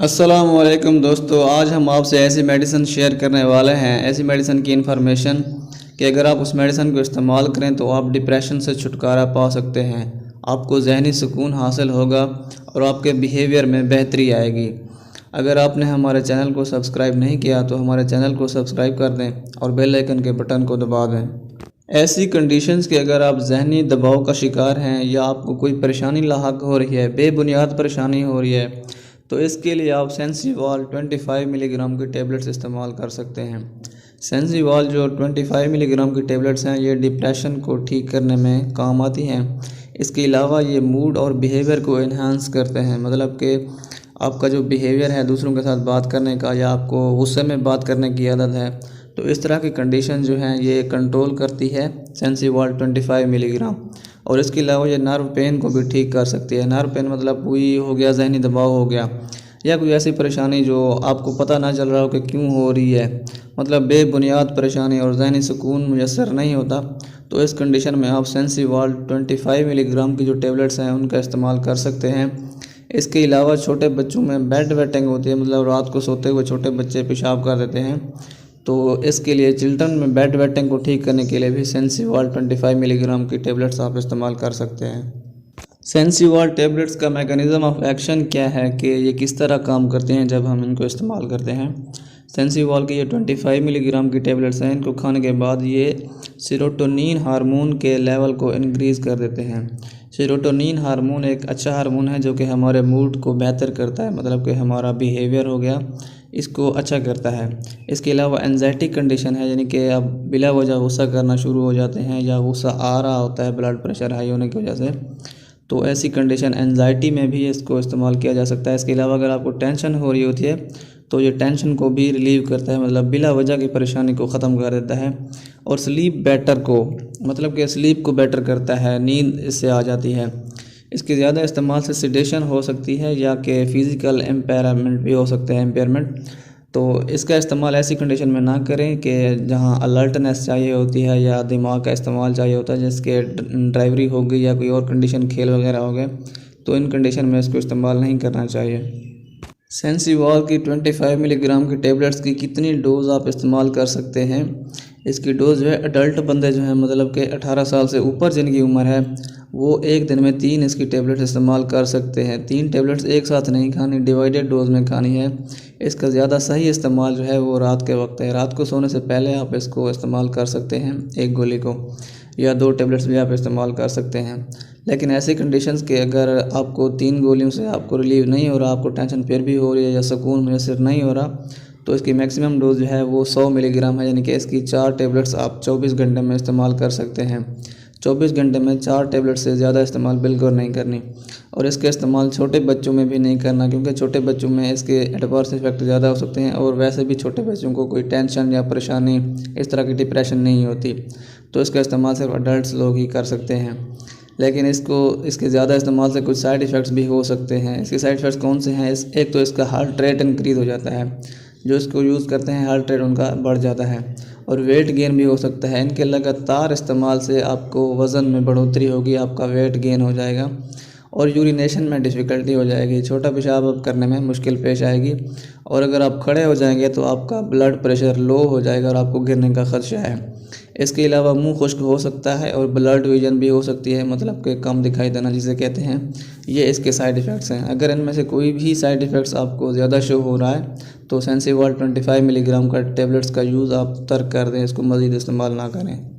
अस्सलामुअलैकुम दोस्तों, आज हम आपसे ऐसी मेडिसिन शेयर करने वाले हैं। ऐसी मेडिसिन की इन्फॉर्मेशन कि अगर आप उस मेडिसिन को इस्तेमाल करें तो आप डिप्रेशन से छुटकारा पा सकते हैं, आपको जहनी सुकून हासिल होगा और आपके बिहेवियर में बेहतरी आएगी। अगर आपने हमारे चैनल को सब्सक्राइब नहीं किया तो हमारे चैनल को सब्सक्राइब कर दें और बेल आइकन के बटन को दबा दें। ऐसी कंडीशंस कि अगर आप जहनी दबाव का शिकार हैं या आपको कोई परेशानी लाहक हो रही है, बेबुनियाद परेशानी हो रही है, तो इसके लिए आप सेंसीवाल 25 मिलीग्राम की टेबलेट्स इस्तेमाल कर सकते हैं। सेंसीवाल जो 25 मिलीग्राम की टेबलेट्स हैं, ये डिप्रेशन को ठीक करने में काम आती हैं। इसके अलावा ये मूड और बिहेवियर को इन्हांस करते हैं, मतलब कि आपका जो बिहेवियर है दूसरों के साथ बात करने का या आपको गुस्से में बात करने की आदत है, तो इस तरह की कंडीशन जो हैं ये कंट्रोल करती है सेंसीवाल 25 मिलीग्राम। और इसके अलावा ये नर्व पेन को भी ठीक कर सकती है। नर्व पेन मतलब कोई हो गया, जहनी दबाव हो गया या कोई ऐसी परेशानी जो आपको पता ना चल रहा हो कि क्यों हो रही है, मतलब बेबुनियाद परेशानी और जहनी सुकून मुयसर नहीं होता, तो इस कंडीशन में आप सेंसीवाल 25 मिलीग्राम की जो टेबलेट्स हैं उनका इस्तेमाल कर सकते हैं। इसके अलावा छोटे बच्चों में बेड वेटिंग होती है, मतलब रात को सोते हुए छोटे बच्चे पेशाब कर देते हैं, तो इसके लिए चिल्ड्रन में बेड वेटिंग को ठीक करने के लिए भी सेंसीवाल 25 मिलीग्राम की टेबलेट्स आप इस्तेमाल कर सकते हैं। सेंसीवाल टेबलेट्स का मैकेनिज़्म ऑफ एक्शन क्या है कि ये किस तरह काम करते हैं जब हम इनको इस्तेमाल करते हैं। सेंसीवाल की ये 25 मिलीग्राम की टेबलेट्स हैं, इनको खाने के बाद ये सेरोटोनिन हार्मोन के लेवल को इंक्रीज़ कर देते हैं। सेरोटोनिन हार्मोन एक अच्छा हार्मोन है जो कि हमारे मूड को बेहतर करता है, मतलब कि हमारा बिहेवियर हो गया इसको अच्छा करता है। इसके अलावा एंजाइटी कंडीशन है, यानी कि आप बिला वजह गुस्सा करना शुरू हो जाते हैं या गुस्सा आ रहा होता है ब्लड प्रेशर हाई होने की वजह से, तो ऐसी कंडीशन एंजाइटी में भी इसको इस्तेमाल किया जा सकता है। इसके अलावा अगर आपको टेंशन हो रही होती है तो ये टेंशन को भी रिलीव करता है, मतलब बिला वजह की परेशानी को ख़त्म कर देता है। और स्लीप बेटर को, मतलब कि स्लीप को बेटर करता है, नींद इससे आ जाती है। इसके ज़्यादा इस्तेमाल से सिडेशन हो सकती है या कि फ़िज़िकल एम्पेयरमेंट भी हो सकते हैं, एम्पेयरमेंट। तो इसका इस्तेमाल ऐसी कंडीशन में ना करें कि जहां अलर्टनेस चाहिए होती है या दिमाग का इस्तेमाल चाहिए होता है, जिसके ड्राइवरी हो गई या कोई और कंडीशन खेल वगैरह हो गए, तो इन कंडीशन में इसको इस्तेमाल नहीं करना चाहिए। सेंसीवाल की 25 मिलीग्राम की टेबलेट्स की कितनी डोज़ आप इस्तेमाल कर सकते हैं। इसकी डोज़ जो है अडल्ट बंदे जो हैं, मतलब कि 18 साल से ऊपर जिनकी उम्र है, वो एक दिन में 3 इसकी टेबलेट्स इस्तेमाल कर सकते हैं। 3 टेबलेट्स एक साथ नहीं खानी, डिवाइडेड डोज में खानी है। इसका ज़्यादा सही इस्तेमाल जो है वो रात के वक्त है। रात को सोने से पहले आप इसको इस्तेमाल कर सकते हैं, एक गोली को, या 2 टेबलेट्स भी आप इस्तेमाल कर सकते हैं। लेकिन ऐसी कंडीशंस के अगर आपको 3 गोलियों से आपको रिलीव नहीं हो रहा, आपको टेंशन फिर भी हो रही है या सुकून मुयसर नहीं हो रहा, तो इसकी मैक्सिमम डोज जो है वो 100 मिलीग्राम है, यानी कि इसकी 4 टेबलेट्स आप 24 घंटे में इस्तेमाल कर सकते हैं। 24 घंटे में 4 टेबलेट से ज़्यादा इस्तेमाल बिल्कुल नहीं करनी। और इसका इस्तेमाल छोटे बच्चों में भी नहीं करना, क्योंकि छोटे बच्चों में इसके एडवर्स इफेक्ट ज़्यादा हो सकते हैं। और वैसे भी छोटे बच्चों को कोई टेंशन या परेशानी, इस तरह की डिप्रेशन नहीं होती, तो इसका इस्तेमाल सिर्फ अडल्ट लोग ही कर सकते हैं। लेकिन इसके ज़्यादा इस्तेमाल से कुछ साइड इफ़ेक्ट्स भी हो सकते हैं। इसके साइड इफ़ेक्ट्स कौन से हैं? एक तो इसका हार्ट रेट इंक्रीज़ हो जाता है, जो इसको यूज़ करते हैं हार्ट रेट उनका बढ़ जाता है। और वेट गेन भी हो सकता है। इनके लगातार इस्तेमाल से आपको वज़न में बढ़ोतरी होगी, आपका वेट गेन हो जाएगा और यूरिनेशन में डिफ़िकल्टी हो जाएगी, छोटा पेशाब अब करने में मुश्किल पेश आएगी। और अगर आप खड़े हो जाएंगे तो आपका ब्लड प्रेशर लो हो जाएगा और आपको गिरने का ख़दशा है। इसके अलावा मुंह खुश्क हो सकता है और ब्लड विजन भी हो सकती है, मतलब कि कम दिखाई देना जिसे कहते हैं। ये इसके साइड इफ़ेक्ट्स हैं। अगर इनमें से कोई भी साइड इफ़ेक्ट्स आपको ज़्यादा शो हो रहा है तो सेंसीवाल 25 मिलीग्राम का टेबलेट्स का यूज़ आप तर्क कर दें, इसको मज़ीद इस्तेमाल ना करें।